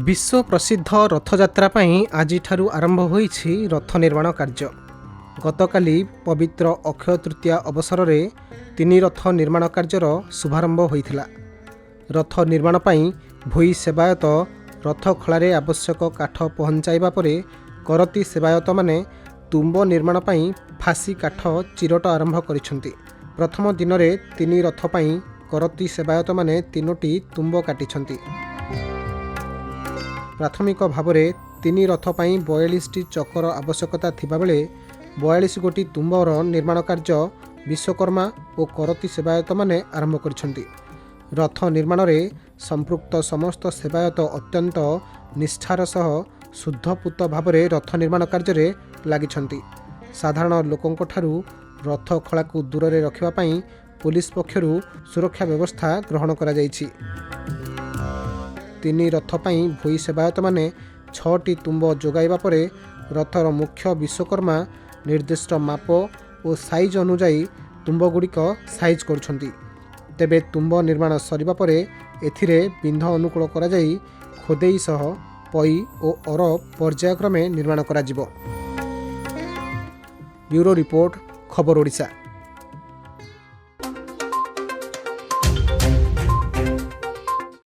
विश्व प्रसिद्ध रथयात्रा आज आरंभ होईछि रथ निर्माण कार्य। गतकाली पवित्र अक्षय तृतीया अवसर में 3 रथ निर्माण कार्यर शुभारंभ होइथिला। रथ निर्माण भोई सेवायत रथ खलारे आवश्यक काठ पहुंचाइबा परे करती सेवायत माने तुंब निर्माण फासी काठ चिरट आरंभ करिसेंति। प्रथम दिन में 3 रथ करती सेवायत माने 3टी तुंब काटिछंति। प्राथमिक भाव में 3 रथ 42टी चकर आवश्यकता थिबा बेले 42 गोटी तुंबर निर्माण कार्य विश्वकर्मा और करती सेवायत माने आरंभ करिसेंति। रथ निर्माण में संपृक्त समस्त सेवायत अत्यंत निष्ठार सह शुद्धपूत भाव में रथ निर्माण कार्य रे लागिछंति। साधारण लोकंक ठारू रथ खला को दूर रे रखिबा पई पुलिस पक्षरु सुरक्षा व्यवस्था ग्रहण करा जायछि। 3 रथ भोई सेवायत माने 6टी तुंब जोगाइबा परे रथर मुख्य विश्वकर्मा निर्दिष्ट माप और साइज अनुजाई तुंब गुड़िक साइज करुछंती। तेबे तुंब निर्माण सरिबा परे एथिरे बिंध अनुकूल करा जाई खोदेई सह पई और अर पर्यायक्रमे निर्माण करा जिवो। ब्यूरो रिपोर्ट, खबर ओडिशा।